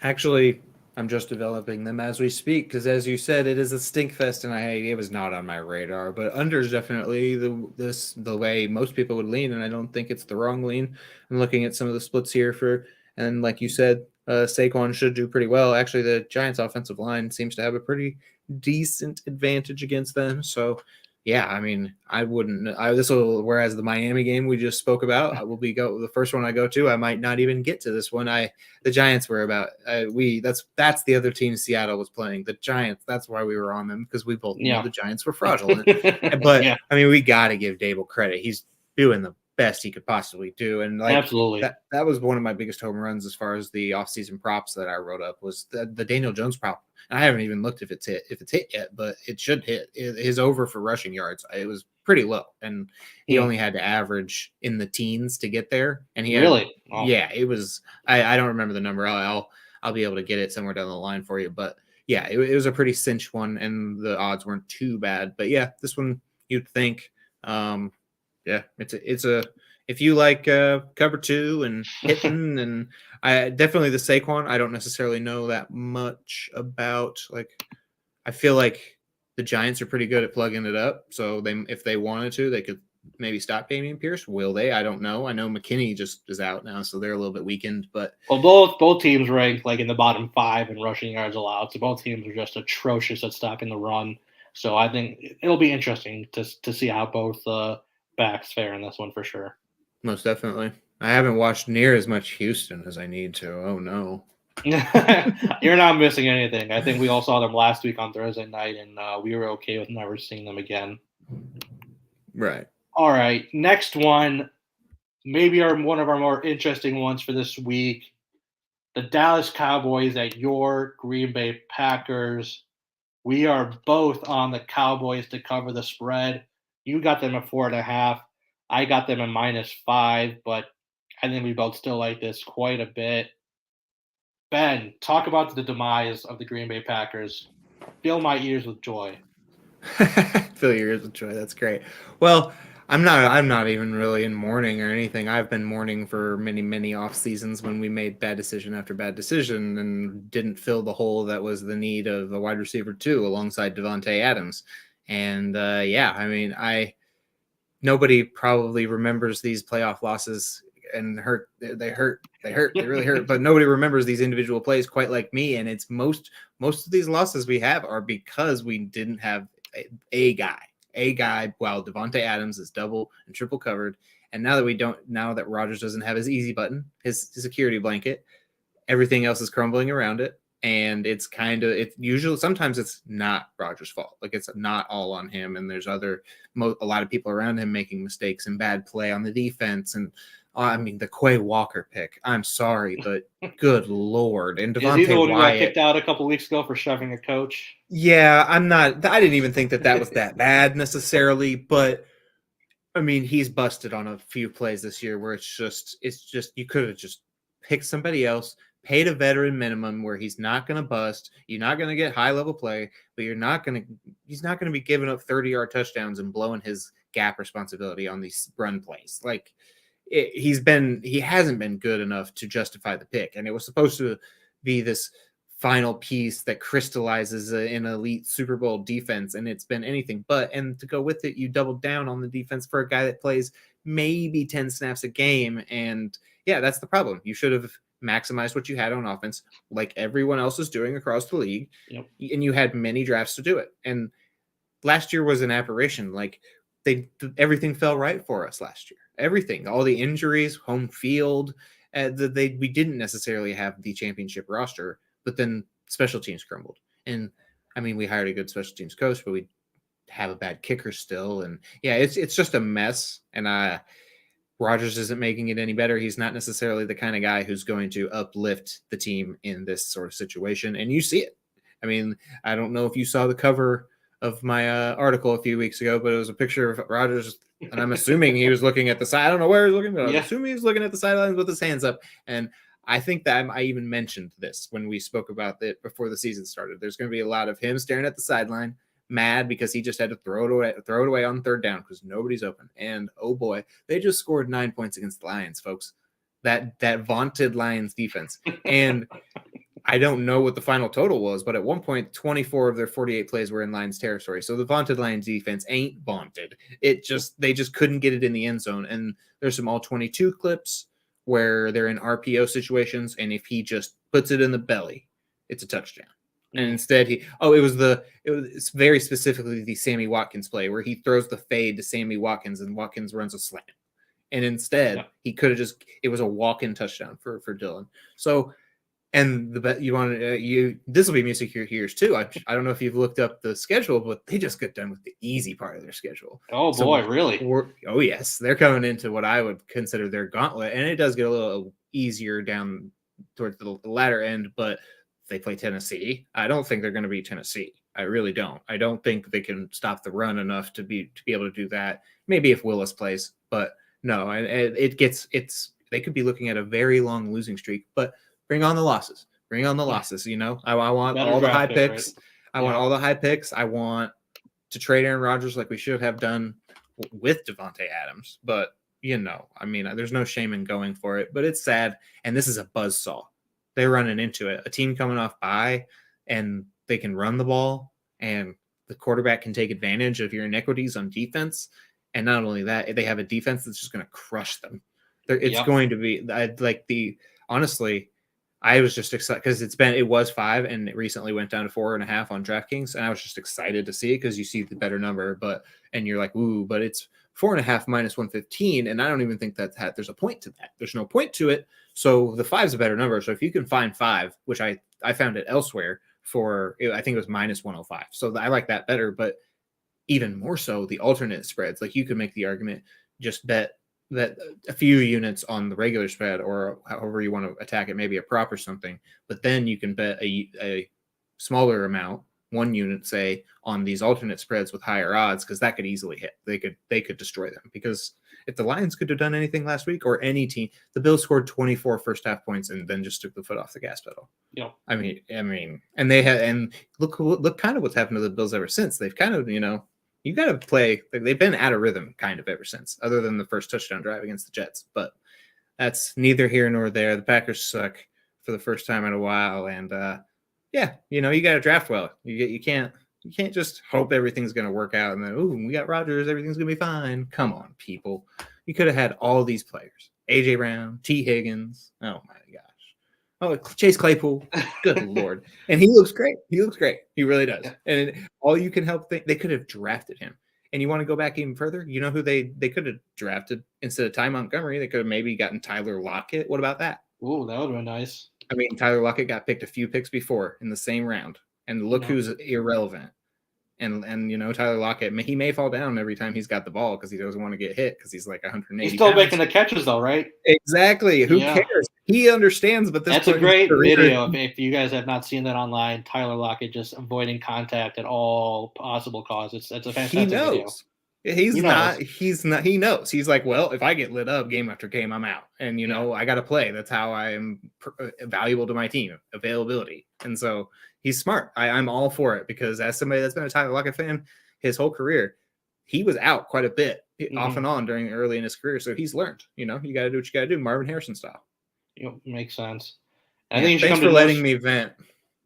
Actually, I'm just developing them as we speak because, as you said, it is a stink fest, and it was not on my radar. But under is definitely the way most people would lean, and I don't think it's the wrong lean. I'm looking at some of the splits here and like you said, Saquon should do pretty well. Actually, the Giants' offensive line seems to have a pretty decent advantage against them. So, yeah, I mean, whereas the Miami game we just spoke about, the first one I go to. I might not even get to this one. The Giants were that's the other team Seattle was playing. The Giants, that's why we were on them, because we both knew the Giants were fraudulent. But I mean, we got to give Dable credit. He's doing the best he could possibly do. And absolutely, that was one of my biggest home runs as far as the offseason props that I wrote up was the Daniel Jones prop. I haven't even looked if it's hit yet, but it should hit. His over for rushing yards, it was pretty low, and he only had to average in the teens to get there. And he it was. I don't remember the number. I'll be able to get it somewhere down the line for you. But yeah, it was a pretty cinch one, and the odds weren't too bad. But yeah, this one you'd think. It's a if you like cover 2 and hitting, and I definitely the Saquon. I don't necessarily know that much about. I feel like the Giants are pretty good at plugging it up. So if they wanted to, they could maybe stop Dameon Pierce. Will they? I don't know. I know McKinney just is out now, so they're a little bit weakened. But both teams rank in the bottom 5 in rushing yards allowed. So both teams are just atrocious at stopping the run. So I think it'll be interesting to see how both backs fare in this one for sure. Most definitely. I haven't watched near as much Houston as I need to. Oh no. You're not missing anything. I think we all saw them last week on Thursday night, and we were okay with never seeing them again. Right. All right. Next one, maybe one of our more interesting ones for this week. The Dallas Cowboys at your Green Bay Packers. We are both on the Cowboys to cover the spread. You got them at 4.5. I got them at -5, but I think we both still like this quite a bit. Ben, talk about the demise of the Green Bay Packers. Fill my ears with joy. Fill your ears with joy. That's great. Well, I'm not even really in mourning or anything. I've been mourning for many, many off seasons when we made bad decision after bad decision and didn't fill the hole that was the need of a wide receiver 2 alongside Devontae Adams. And I mean, nobody probably remembers these playoff losses and hurt. They hurt. They really hurt. But nobody remembers these individual plays quite like me. And it's most of these losses we have are because we didn't have a guy. While Devontae Adams is double and triple covered, and now that Rodgers doesn't have his easy button, his security blanket, everything else is crumbling around it. And it's usually sometimes it's not Rodgers' fault. Like, it's not all on him. And there's a lot of people around him making mistakes and bad play on the defense. And I mean, the Quay Walker pick, I'm sorry, but good Lord. And Is he the one Devontae who got Wyatt kicked out a couple weeks ago for shoving a coach? Yeah, I didn't even think that was that bad necessarily, but I mean, he's busted on a few plays this year where it's just you could have just picked somebody else, paid a veteran minimum where he's not going to bust. You're not going to get high level play, but he's not going to be giving up 30-yard touchdowns and blowing his gap responsibility on these run plays. Like, he hasn't been good enough to justify the pick. And it was supposed to be this final piece that crystallizes an elite Super Bowl defense, and it's been anything but. And to go with it, you doubled down on the defense for a guy that plays maybe 10 snaps a game. And yeah, that's the problem. You should have maximized what you had on offense, like everyone else is doing across the league. Yep. And you had many drafts to do it. And last year was an aberration. Like, everything fell right for us last year. Everything, all the injuries, home field, we didn't necessarily have the championship roster, but then special teams crumbled. And I mean, we hired a good special teams coach, but we have a bad kicker still. And yeah, it's just a mess. And Rodgers isn't making it any better. He's not necessarily the kind of guy who's going to uplift the team in this sort of situation. And you see it. I mean, I don't know if you saw the cover of my article a few weeks ago, but it was a picture of Rodgers, and I'm assuming he was looking at the side. I don't know where he was looking, but I'm assuming he was looking at the sidelines with his hands up. And I think that I even mentioned this when we spoke about it before the season started. There's going to be a lot of him staring at the sideline, mad because he just had to throw it away on third down because nobody's open. And oh boy, they just scored 9 points against the Lions, folks. That vaunted Lions defense. And I don't know what the final total was, but at one point, 24 of their 48 plays were in Lions territory. So the vaunted Lions defense ain't vaunted. They just couldn't get it in the end zone. And there's some all 22 clips where they're in RPO situations, and if he just puts it in the belly, it's a touchdown. And instead it's very specifically the Sammy Watkins play where he throws the fade to Sammy Watkins and Watkins runs a slant. And instead he could have it was a walk-in touchdown for Dylan. So, and this will be music to your ears too. I don't know if you've looked up the schedule, but they just got done with the easy part of their schedule. Oh boy, really? Oh yes, they're coming into what I would consider their gauntlet, and it does get a little easier down towards the latter end. But they play Tennessee. I don't think they're going to beat Tennessee. I really don't. I don't think they can stop the run enough to be able to do that. Maybe if Willis plays, but no. And they could be looking at a very long losing streak, but. Bring on the losses. You know, I want all the high picks. Right? I want all the high picks. I want to trade Aaron Rodgers like we should have done with Devontae Adams. But, you know, I mean, there's no shame in going for it. But it's sad. And this is a buzzsaw. They're running into it. A team coming off bye, and they can run the ball, and the quarterback can take advantage of your inequities on defense. And not only that, they have a defense that's just going to crush them. It's going to be honestly, I was just excited because it was 5 and it recently went down to 4.5 on DraftKings. And I was just excited to see it because you see the better number, and you're like, ooh, but it's 4.5 minus 115. And I don't even think that there's a point to that. There's no point to it. So the 5 is a better number. So if you can find 5, which I found it elsewhere I think it was minus 105. So I like that better, but even more so the alternate spreads. Like, you could make the argument, just bet that a few units on the regular spread, or however you want to attack it, maybe a prop or something, but then you can bet a smaller amount, 1 unit, say, on these alternate spreads with higher odds, because that could easily hit. They could destroy them, because if the Lions could have done anything last week, or any team, the Bills scored 24 first half points and then just took the foot off the gas pedal. Yeah. I mean, and they had, and look kind of what's happened to the Bills ever since. They've kind of, you got to play. They've been out of rhythm kind of ever since, other than the first touchdown drive against the Jets. But that's neither here nor there. The Packers suck for the first time in a while. And you got to draft well. You can't just hope everything's going to work out. And then, we got Rodgers. Everything's going to be fine. Come on, people. You could have had all these players, AJ Brown, T. Higgins. Oh my gosh. Oh, Chase Claypool. Good Lord. And he looks great. He looks great. He really does. Yeah. And all you can help think, they could have drafted him. And you want to go back even further? You know who they could have drafted instead of Ty Montgomery? They could have maybe gotten Tyler Lockett. What about that? Ooh, that would have been nice. I mean, Tyler Lockett got picked a few picks before in the same round. And look who's irrelevant. And Tyler Lockett, he may fall down every time he's got the ball because he doesn't want to get hit because he's like 180 He's still pounds. making the catches though, right? Exactly. Who cares? He understands, but that's a great video. If you guys have not seen that online, Tyler Lockett just avoiding contact at all possible causes. It's a fantastic video. He knows. He's like, well, if I get lit up game after game, I'm out. And, I got to play. That's how I am valuable to my team, availability. And so he's smart. I'm all for it because as somebody that's been a Tyler Lockett fan his whole career, he was out quite a bit off and on during early in his career. So he's learned, you got to do what you got to do. Marvin Harrison style. Makes sense. I think thanks for letting me vent.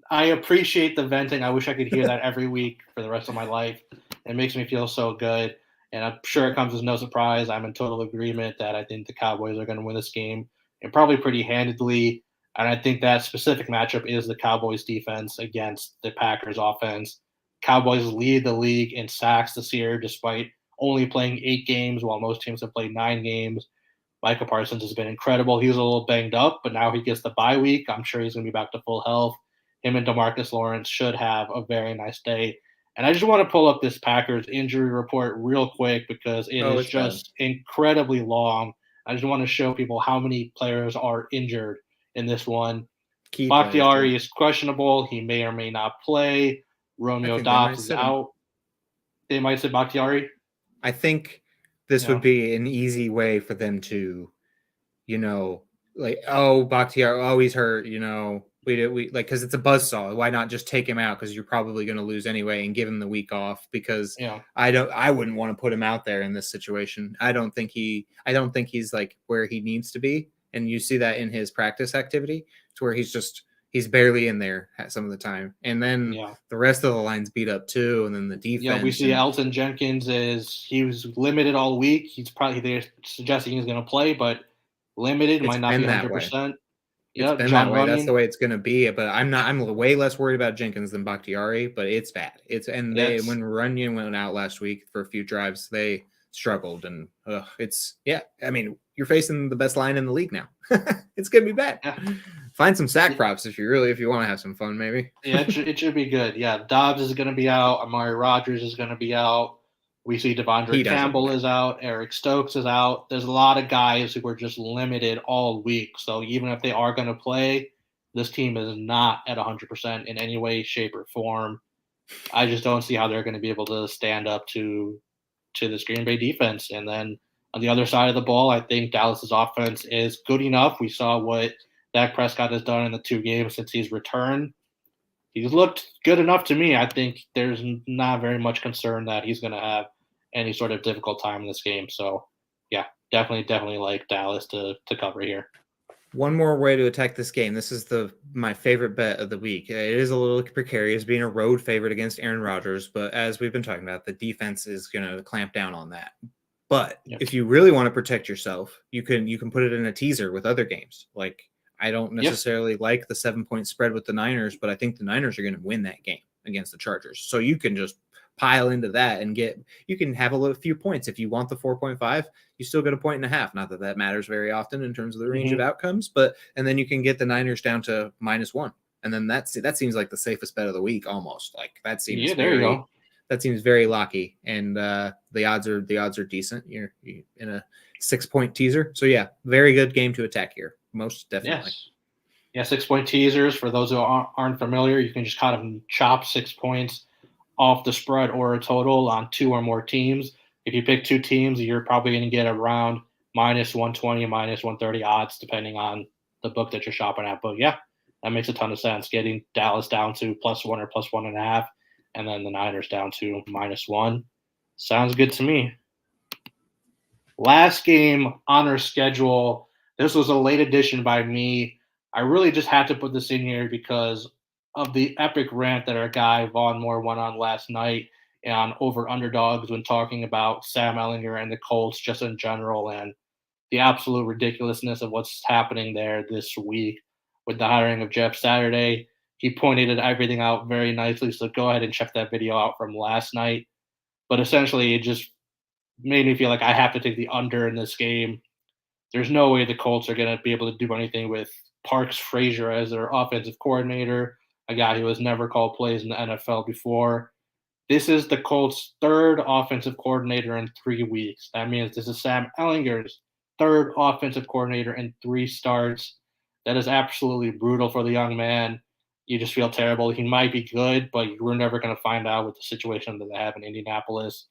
I appreciate the venting. I wish I could hear that every week for the rest of my life. It makes me feel so good. And I'm sure it comes as no surprise. I'm in total agreement that I think the Cowboys are going to win this game and probably pretty handedly. And I think that specific matchup is the Cowboys defense against the Packers offense. Cowboys lead the league in sacks this year, despite only playing 8 games, while most teams have played 9 games. Micah Parsons has been incredible. He was a little banged up, but now he gets the bye week. I'm sure he's going to be back to full health. Him and DeMarcus Lawrence should have a very nice day. And I just want to pull up this Packers injury report real quick because it is just incredibly long. I just want to show people how many players are injured in this one. Bakhtiari is questionable. He may or may not play. Romeo Dobbs is out. They might say Bakhtiari. I think this would be an easy way for them to, Bakhtiari, he's hurt, we because it's a buzzsaw. Why not just take him out? Because you're probably going to lose anyway and give him the week off because I wouldn't want to put him out there in this situation. I don't think he's like where he needs to be. And you see that in his practice activity to where he's barely in there at some of the time. And then the rest of the line's beat up too. And then the defense. Yeah, we see Elton Jenkins he was limited all week. They're suggesting he's going to play, but limited might not be 100%. It's been that way. That's the way it's going to be. But I'm way less worried about Jenkins than Bakhtiari, but it's bad. When Runyon went out last week for a few drives, they struggled and you're facing the best line in the league now. It's going to be bad. Yeah. Find some sack props if you want to have some fun, maybe. Yeah, it should be good. Yeah, Dobbs is going to be out. Amari Rodgers is going to be out. We see Devondre Campbell is out. Eric Stokes is out. There's a lot of guys who were just limited all week. So even if they are going to play, this team is not at 100% in any way, shape, or form. I just don't see how they're going to be able to stand up to this Green Bay defense. And then on the other side of the ball, I think Dallas's offense is good enough. We saw what Dak Prescott has done in the 2 games since he's returned. He's looked good enough to me. I think there's not very much concern that he's going to have any sort of difficult time in this game. So, yeah, definitely like Dallas to cover here. One more way to attack this game. This is my favorite bet of the week. It is a little precarious being a road favorite against Aaron Rodgers, but as we've been talking about, the defense is going to clamp down on that. But if you really want to protect yourself, you can put it in a teaser with other games. Like I don't necessarily like the 7-point spread with the Niners, but I think the Niners are going to win that game against the Chargers. So you can just pile into that and you can have a few points. If you want the 4.5, you still get a 1.5. Not that matters very often in terms of the range of outcomes, and then you can get the Niners down to -1. And then that seems like the safest bet of the week almost. Like that seems there you go. That seems very locky, and the odds are decent. You're in a 6-point teaser, so yeah, very good game to attack here, most definitely. Yes. 6-point teasers for those who aren't familiar. You can just kind of chop 6 points off the spread or a total on 2 or more teams. If you pick 2 teams, you're probably going to get around -120, -130 odds, depending on the book that you're shopping at. But yeah, that makes a ton of sense. Getting Dallas down to +1 or +1.5. And then the Niners down to -1. Sounds good to me. Last game on our schedule. This was a late addition by me. I really just had to put this in here because of the epic rant that our guy Vaughn Moore went on last night on over underdogs when talking about Sam Ellinger and the Colts just in general and the absolute ridiculousness of what's happening there this week with the hiring of Jeff Saturday. He pointed everything out very nicely. So go ahead and check that video out from last night. But essentially, it just made me feel like I have to take the under in this game. There's no way the Colts are going to be able to do anything with Parks Frazier as their offensive coordinator, a guy who has never called plays in the NFL before. This is the Colts' third offensive coordinator in 3 weeks. That means this is Sam Ehlinger's third offensive coordinator in 3 starts. That is absolutely brutal for the young man. You just feel terrible. He might be good, but we're never going to find out with the situation that they have in Indianapolis.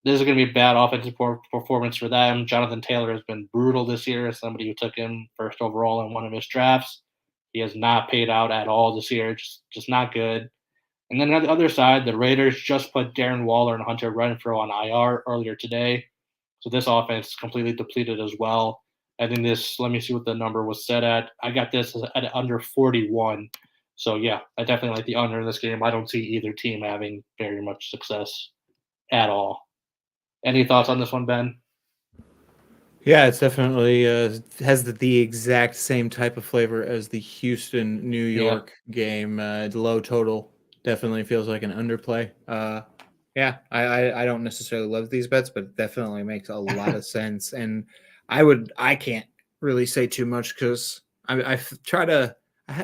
This is going to be a bad offensive performance for them. Jonathan Taylor has been brutal this year as somebody who took him first overall in one of his drafts. He has not paid out at all this year, just not good. And then on the other side, the Raiders just put Darren Waller and Hunter Renfrow on IR earlier today. So this offense is completely depleted as well. I think this, let me see what the number was set at. I got this at under 41. So, yeah, I definitely like the under in this game. I don't see either team having very much success at all. Any thoughts on this one, Ben? Yeah, it's definitely has the exact same type of flavor as the Houston New York game. Low total definitely feels like an underplay. Yeah, I don't necessarily love these bets, but it definitely makes a lot of sense. And I can't really say too much because I try to.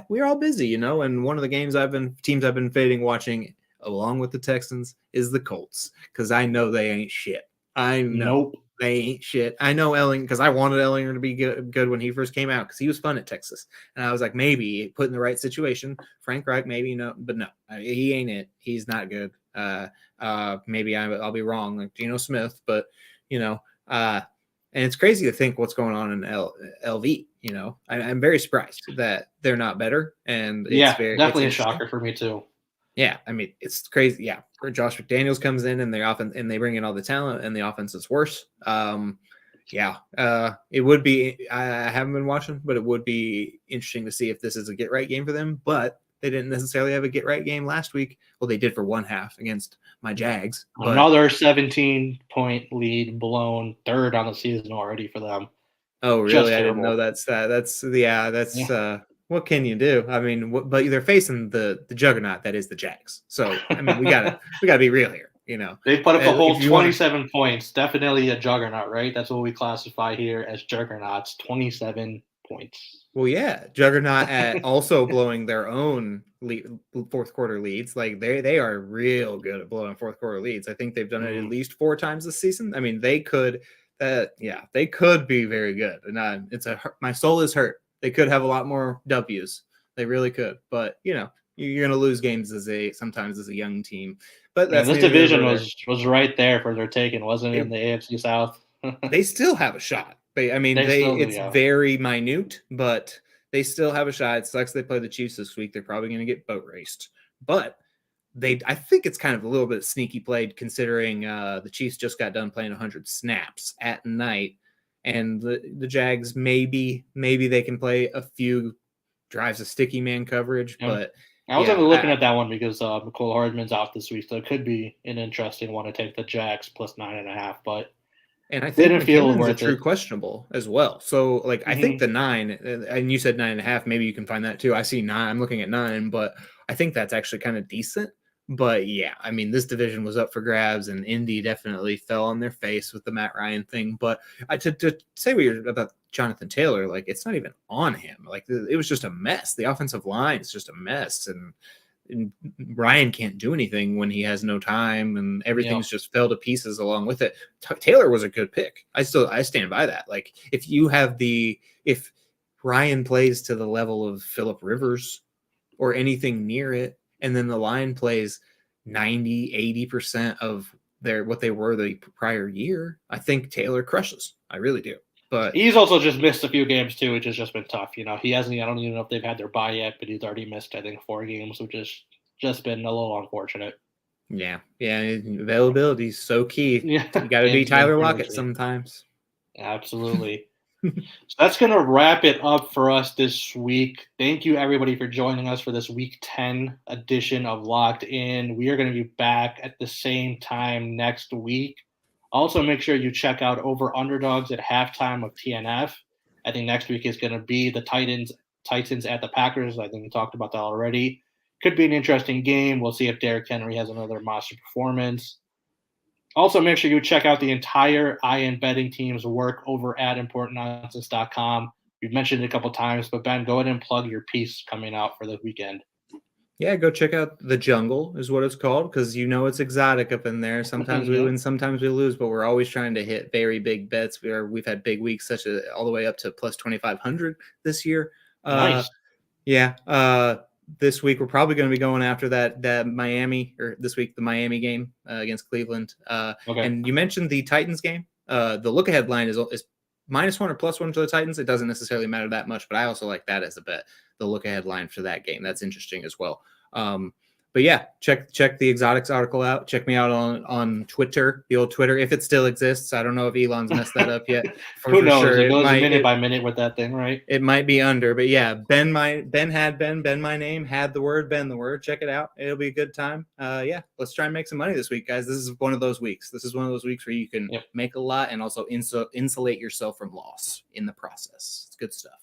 We're all busy, and one of the teams I've been fading watching along with the Texans is the Colts because I know they ain't shit. I know. Nope. They ain't shit. I know Elling because I wanted Ellinger to be good when he first came out because he was fun at Texas. And I was like, maybe put in the right situation. Frank Reich, maybe no, but no, he ain't it. He's not good. Maybe I'll be wrong, like Geno Smith, but and it's crazy to think what's going on in LV. I'm very surprised that they're not better, and definitely a shocker for me too. Yeah, I mean it's crazy. Yeah, Josh McDaniels comes in and they bring in all the talent, and the offense is worse. It would be. I haven't been watching, but it would be interesting to see if this is a get right game for them. But they didn't necessarily have a get right game last week. Well, they did for one half against my Jags. But another 17-point lead blown, third on the season already for them. Oh, really? I didn't know that's what can you do? I mean, but they're facing the juggernaut that is the Jags. So I mean, we gotta be real here. They put up a whole 27 points. Definitely a juggernaut, right? That's what we classify here as juggernauts. 27 points. Well, yeah, juggernaut at also blowing their own fourth quarter leads. Like they are real good at blowing fourth quarter leads. I think they've done it at least 4 times this season. I mean, they could. They could be very good. And my soul is hurt. They could have a lot more W's. They really could. But you're going to lose games sometimes as a young team. But this division was right there for their taking, wasn't it? In the AFC South. They still have a shot. It's very minute, but they still have a shot. It sucks they play the Chiefs this week. They're probably going to get boat raced. But I think it's kind of a little bit sneaky played considering the Chiefs just got done playing 100 snaps at night, and the Jags maybe they can play a few drives of sticky man coverage. Yeah. But I was looking at that one because McCole Hardman's out this week, so it could be an interesting one to take the Jags plus 9.5. But I think McKinnon's a true questionable as well. So I think the 9, and you said 9.5. Maybe you can find that too. I see 9. I'm looking at 9, but I think that's actually kind of decent. But yeah, I mean, this division was up for grabs, and Indy definitely fell on their face with the Matt Ryan thing. But to say about Jonathan Taylor, it's not even on him. It was just a mess. The offensive line is just a mess, and Ryan can't do anything when he has no time, and everything's just fell to pieces along with it. Taylor was a good pick. I stand by that. If Ryan plays to the level of Phillip Rivers or anything near it, and then the line plays 90-80% of what they were the prior year, I think Taylor crushes. I really do. But he's also just missed a few games too, which has just been tough. He hasn't. I don't even know if they've had their bye yet, but he's already missed, I think, 4 games, which has just been a little unfortunate. Yeah. Availability is so key. Yeah. You got to be Tyler Lockett sometimes. Absolutely. So that's going to wrap it up for us this week. Thank you, everybody, for joining us for this Week 10 edition of Locked In. We are going to be back at the same time next week. Also, make sure you check out over underdogs at halftime of TNF. I think next week is going to be the Titans at the Packers. I think we talked about that already. Could be an interesting game. We'll see if Derrick Henry has another monster performance. Also, make sure you check out the entire IN betting team's work over at importantnonsense.com. We've mentioned it a couple times, but Ben, go ahead and plug your piece coming out for the weekend. Yeah, go check out The Jungle is what it's called, because it's exotic up in there. Sometimes we win, sometimes we lose, but we're always trying to hit very big bets. We've had big weeks, such as all the way up to plus 2,500 this year. Nice. Yeah. This week we're probably going to be going after that Miami, or this week the Miami game against Cleveland. Okay. And you mentioned the Titans game. The look ahead line is -1 or +1 for the Titans. It doesn't necessarily matter that much, but I also like that as a bet. The look ahead line for that game. That's interesting as well. But yeah, check the exotics article out. Check me out on Twitter, the old Twitter, if it still exists. I don't know if Elon's messed that up yet. Who knows? Sure. It goes minute by minute with that thing, right? It might be under, but yeah, Ben my name, had the word, Ben the word. Check it out. It'll be a good time. Yeah, let's try and make some money this week, guys. This is one of those weeks. This is one of those weeks where you can make a lot and also insulate yourself from loss in the process. It's good stuff.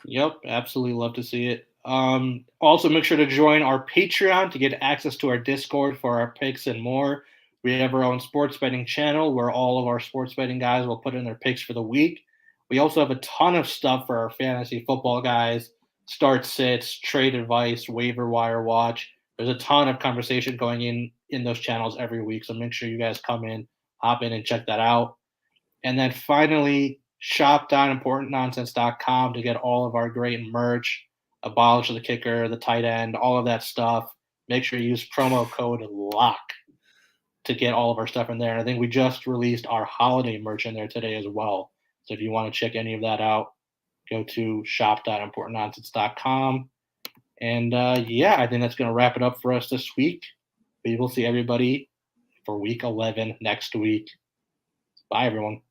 Yep, absolutely love to see it. Also, make sure to join our Patreon to get access to our Discord for our picks and more. We have our own sports betting channel where all of our sports betting guys will put in their picks for the week. We also have a ton of stuff for our fantasy football guys, start sits, trade advice, waiver wire watch. There's a ton of conversation going in those channels every week, so make sure you guys come in, hop in, and check that out. And then finally, shop.importantnonsense.com to get all of our great merch. Abolish the kicker, the tight end, all of that stuff. Make sure you use promo code LOCK to get all of our stuff in there. And I think we just released our holiday merch in there today as well. So if you want to check any of that out, go to shop.importantnonsense.com. And yeah, I think that's going to wrap it up for us this week. We will see everybody for week 11 next week. Bye, everyone.